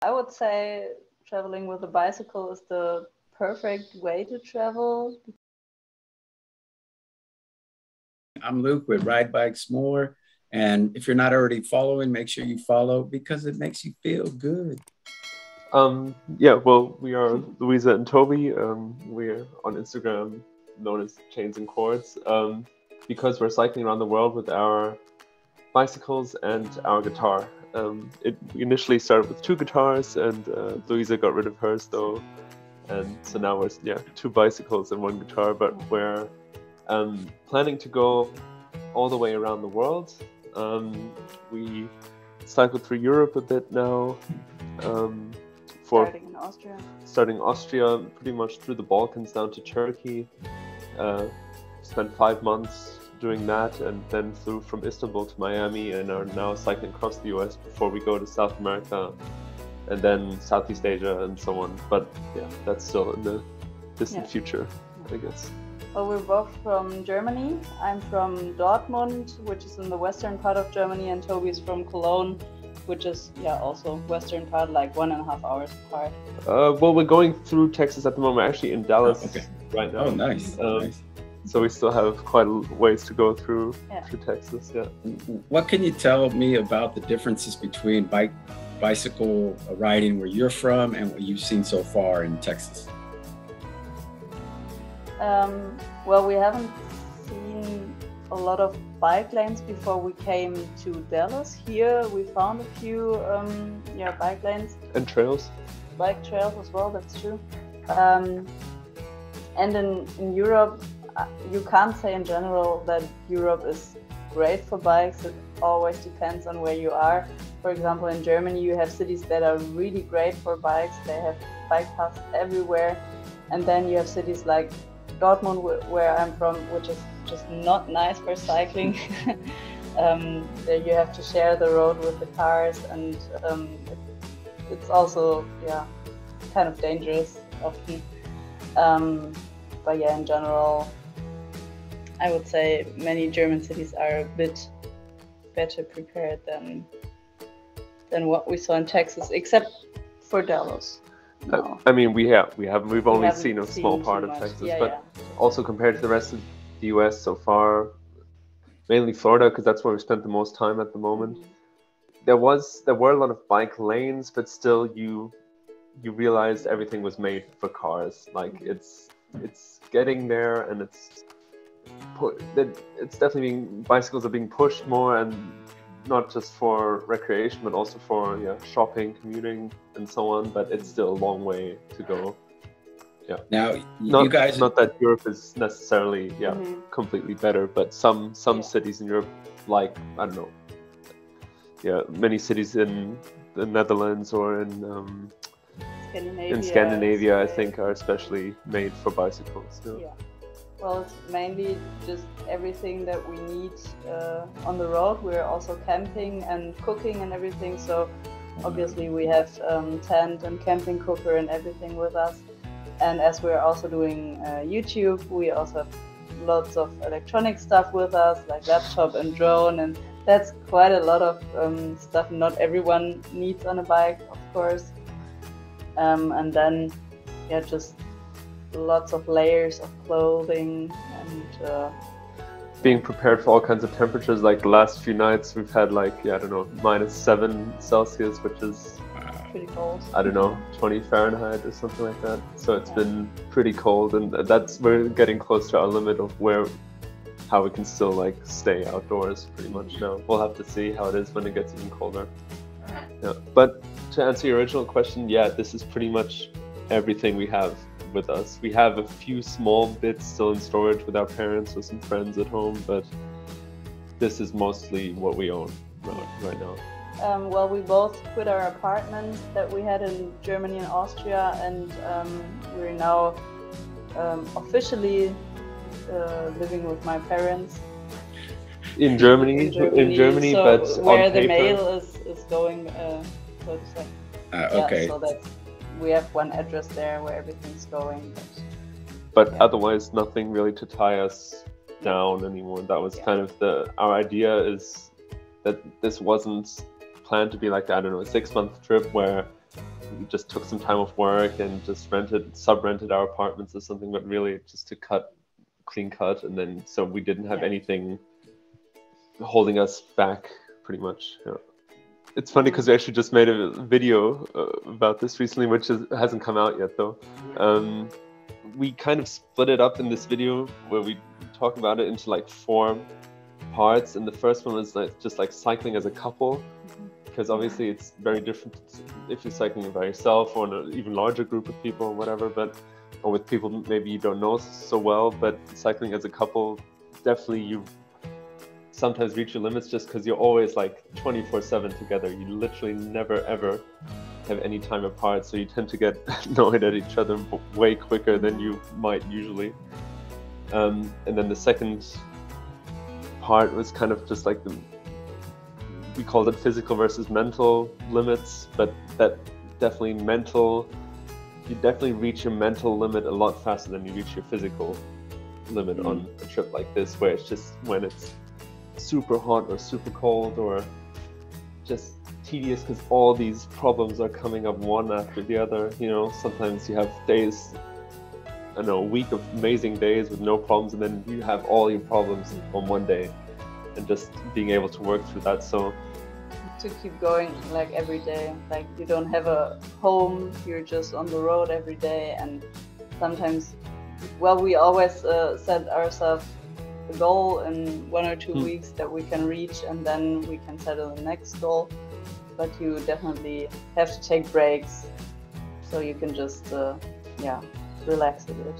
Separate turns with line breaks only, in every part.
I would say traveling with a bicycle is the perfect way to travel.
I'm Luke with RideBikesMore. And if you're not already following, make sure you follow because it makes you feel good.
Yeah, well, we are Louisa and Toby. We're on Instagram known as Chains and Cords because we're cycling around the world with our bicycles and our guitar. It initially started with 2 guitars, and Louisa got rid of hers though, and so now we're 2 bicycles and 1 guitar. But we're planning to go all the way around the world. We cycled through Europe a bit now. Starting in Austria, pretty much through the Balkans down to Turkey. Spent 5 months doing that, and then flew from Istanbul to Miami, and are now cycling across the US before we go to South America, and then Southeast Asia and so on. But yeah, that's still in the distant future, I guess.
Well, we're both from Germany. I'm from Dortmund, which is in the western part of Germany, and Toby's from Cologne, which is also western part, like 1.5 hours apart.
Well, we're going through Texas at the moment. We're actually in Dallas right now.
Oh, nice. Nice.
So we still have quite a ways to go through Texas. Yeah.
What can you tell me about the differences between bicycle riding where you're from and what you've seen so far in Texas?
Well, we haven't seen a lot of bike lanes before we came to Dallas. Here we found a few bike lanes.
And trails.
Bike trails as well, that's true. And in Europe, you can't say in general that Europe is great for bikes. It always depends on where you are. For example, in Germany, you have cities that are really great for bikes. They have bike paths everywhere. And then you have cities like Dortmund, where I'm from, which is just not nice for cycling. There you have to share the road with the cars, and it's also kind of dangerous often. But yeah, in general, I would say many German cities are a bit better prepared than what we saw in Texas, except for Dallas. No.
I mean, we've only seen a small part of Texas, but also compared to the rest of the US so far, mainly Florida, because that's where we spent the most time at the moment. There were a lot of bike lanes, but still you realized everything was made for cars. Like it's getting there, and it's definitely bicycles are being pushed more, and not just for recreation, but also for shopping, commuting, and so on. But it's still a long way to go. Yeah.
Now, you guys,
not that Europe is necessarily completely better, but some cities in Europe, like I don't know, many cities in the Netherlands or in Scandinavia, I think, are especially made for bicycles.
Yeah. Well, it's mainly just everything that we need on the road. We're also camping and cooking and everything. So obviously we have tent and camping cooker and everything with us. And as we're also doing YouTube, we also have lots of electronic stuff with us, like laptop and drone. And that's quite a lot of stuff not everyone needs on a bike, of course. And then, just lots of layers of clothing and
being prepared for all kinds of temperatures. Like the last few nights we've had -7 Celsius, which is
pretty cold.
I don't know, 20 Fahrenheit or something like that. So it's been pretty cold, and we're getting close to our limit of how we can still stay outdoors pretty much now. We'll have to see how it is when it gets even colder. Yeah. But to answer your original question, this is pretty much everything we have with us. We have a few small bits still in storage with our parents or some friends at home, but this is mostly what we own right now.
Well, we both quit our apartment that we had in Germany and Austria, and we're now officially living with my parents.
In Germany,
so
but
where
on
the
paper.
mail is going, so to say.
Okay.
So that we have one address there where everything's going.
But otherwise, nothing really to tie us down anymore. That was kind of our idea, is that this wasn't planned to be like, I don't know, a 6-month trip where we just took some time off work and just sub-rented our apartments or something, but really just to clean cut, and then so we didn't have anything holding us back, pretty much. Yeah. It's funny because we actually just made a video about this recently, which hasn't come out yet though. We kind of split it up in this video where we talk about it into like 4 parts, and the first one was like just like cycling as a couple, because obviously it's very different if you're cycling by yourself or in an even larger group of people or whatever, or with people maybe you don't know so well. But cycling as a couple, definitely you sometimes reach your limits just because you're always like 24/7 together. You literally never ever have any time apart, so you tend to get annoyed at each other way quicker than you might usually. And then the second part was kind of just like we called it physical versus mental limits, but that definitely you definitely reach your mental limit a lot faster than you reach your physical limit on a trip like this, where it's just when it's super hot or super cold or just tedious because all these problems are coming up one after the other. You know, sometimes you have days, I don't know, a week of amazing days with no problems, and then you have all your problems on one day, and just being able to work through that. So
to keep going like every day, like you don't have a home, you're just on the road every day, and sometimes, well, we always set ourselves a goal in 1 or 2 weeks that we can reach, and then we can settle the next goal. But you definitely have to take breaks, so you can just relax a bit.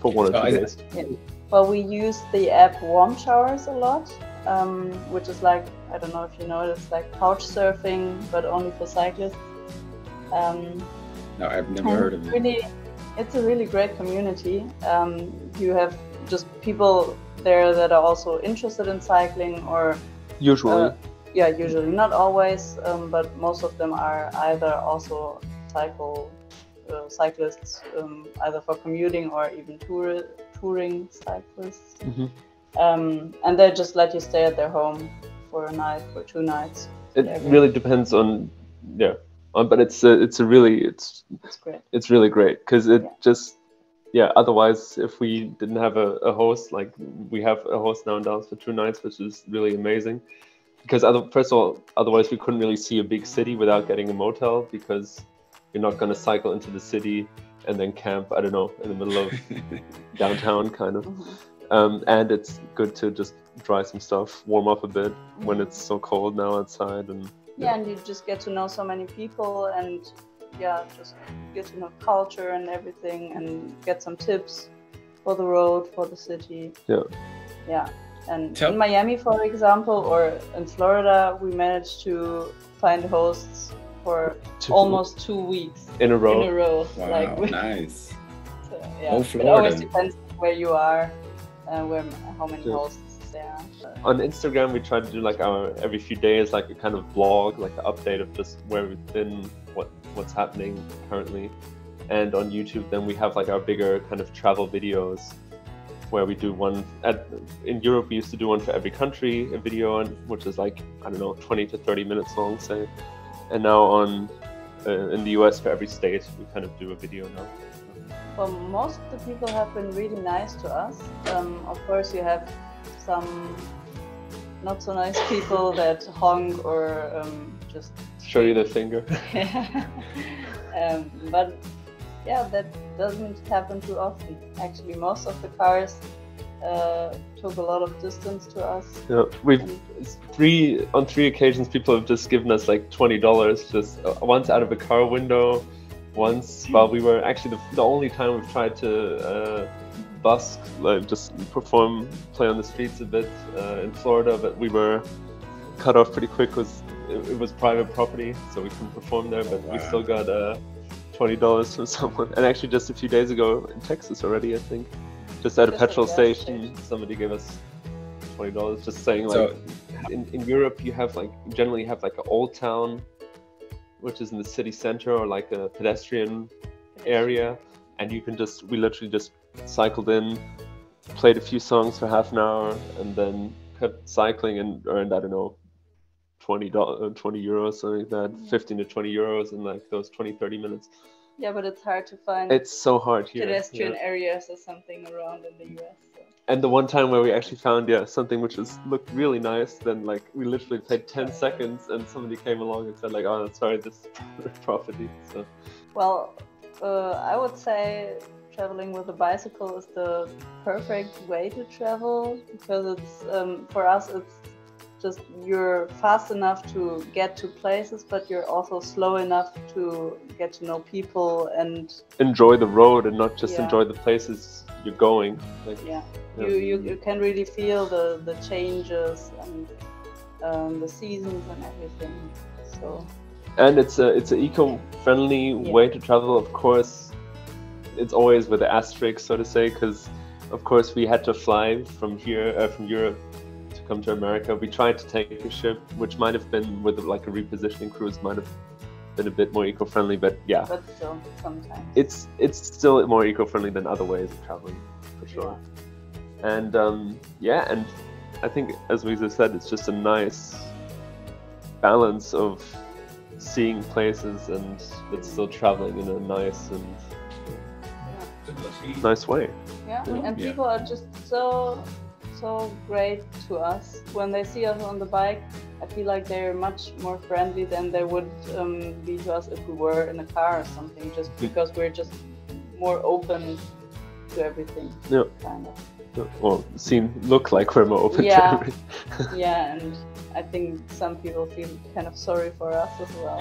For 1 or 2 days.
Yeah. Well, we use the app Warm Showers a lot, which is like, I don't know if you know it, it's like couch surfing, but only for cyclists.
No, I've never heard of it.
Really, it's a really great community. You have just people there that are also interested in cycling, or
usually
usually, not always, but most of them are either also cyclists, either for commuting or even touring cyclists. And they just let you stay at their home for a night, for 2 nights.
It really depends on but it's great. It's really great because it just otherwise, if we didn't have a host, like we have a host now in Dallas for 2 nights, which is really amazing. Because first of all, otherwise we couldn't really see a big city without getting a motel, because you're not going to cycle into the city and then camp, I don't know, in the middle of downtown kind of. And it's good to just dry some stuff, warm up a bit when it's so cold now outside. And
and you just get to know so many people, and just get to know culture and everything, and get some tips for the road, for the city. And in Miami, for example, or in Florida, we managed to find hosts for almost 2 weeks
in a row.
Wow, nice.
So,
Florida.
It always depends where you are, how many hosts there are.
On Instagram, we try to do like every few days, like a kind of vlog, like an update of just where we've been, what's happening currently. And on YouTube, then we have like our bigger kind of travel videos, where we do one in Europe. We used to do one for every country, a video which is like, I don't know, 20 to 30 minutes long, say. And now in the US, for every state, we kind of do a video now.
Well, most of the people have been really nice to us. Of course, you have some not so nice people that honk or just
show you the finger.
But that doesn't happen too often. Actually, most of the cars took a lot of distance to us.
On 3 occasions, people have just given us like $20, just once out of a car window, once while we were actually the only time we've tried to busk, like just play on the streets a bit in Florida, but we were cut off pretty quick because it was private property, so we couldn't perform there. But we still got $20 from someone. And actually, just a few days ago in Texas already, I think, just at a petrol station, somebody gave us $20, just saying like, in Europe you have like generally an old town, which is in the city center, or like a pedestrian area, and we literally just cycled in, played a few songs for half an hour, and then kept cycling and earned, I don't know, 20 euros, something like that, 15 to 20 euros in like those 20-30 minutes.
Yeah, but it's hard to find.
It's so hard here.
Pedestrian areas or something around in the US. So.
And the one time where we actually found something which looked really nice, then like we literally played 10 seconds and somebody came along and said like, oh, sorry, this is property. So.
Well, I would say traveling with a bicycle is the perfect way to travel, because it's for us it's just you're fast enough to get to places, but you're also slow enough to get to know people and
enjoy the road and not just enjoy the places you're going. Like,
you can really feel the changes and the seasons and everything. So. And
it's an eco-friendly way to travel. Of course, it's always with the asterisk, so to say, because of course we had to fly from here from Europe to come to America. We tried to take a ship, which might have been with like a repositioning cruise, might have been a bit more eco-friendly, but yeah.
But still, sometimes
it's still more eco-friendly than other ways of traveling, for sure. And and I think, as Lisa said, it's just a nice balance of seeing places and it's still traveling in a nice and nice way.
Yeah, and people are just so great to us when they see us on the bike. I feel like they're much more friendly than they would be to us if we were in a car or something, just because we're just more open to everything.
Yeah.
Kind of.
Well, look like we're more open to everything.
Yeah, and I think some people feel kind of sorry for us as well.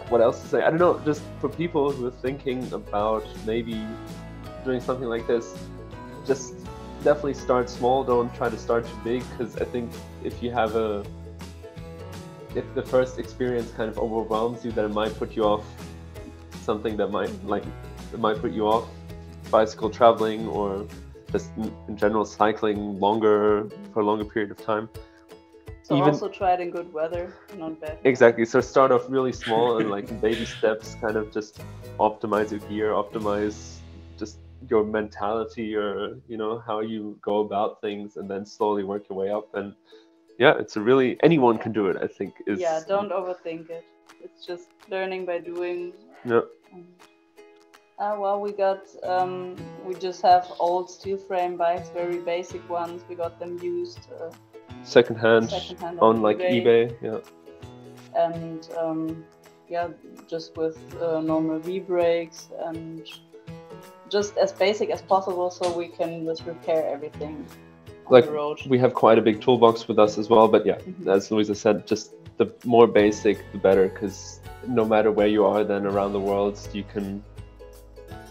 What else to say? I don't know, just for people who are thinking about maybe doing something like this, just definitely start small. Don't try to start too big, because I think if the first experience kind of overwhelms you, then it might put you off something that might put you off bicycle traveling or just in general cycling for a longer period of time.
So also try it in good weather, not bad.
Exactly. So start off really small and like baby steps, kind of just optimize your gear, optimize just your mentality, or how you go about things, and then slowly work your way up. And it's anyone can do it, I think.
Don't overthink it. It's just learning by doing.
Yeah.
Well, we just have old steel frame bikes, very basic ones. We got them used.
Secondhand on like eBay.
And just with normal V-brakes and just as basic as possible, so we can just repair everything on the road.
We have quite a big toolbox with us as well, but as Louisa said, just the more basic the better, because no matter where you are then around the world, you can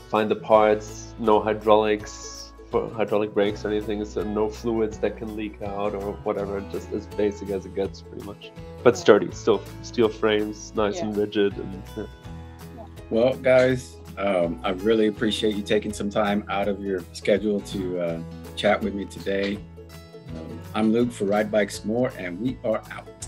find the parts, no hydraulics for hydraulic brakes or anything, so no fluids that can leak out or whatever, just as basic as it gets pretty much. But sturdy, still steel frames, nice and rigid. And
Well, guys, I really appreciate you taking some time out of your schedule to chat with me today. I'm Luke for RideBikesMore, and we are out.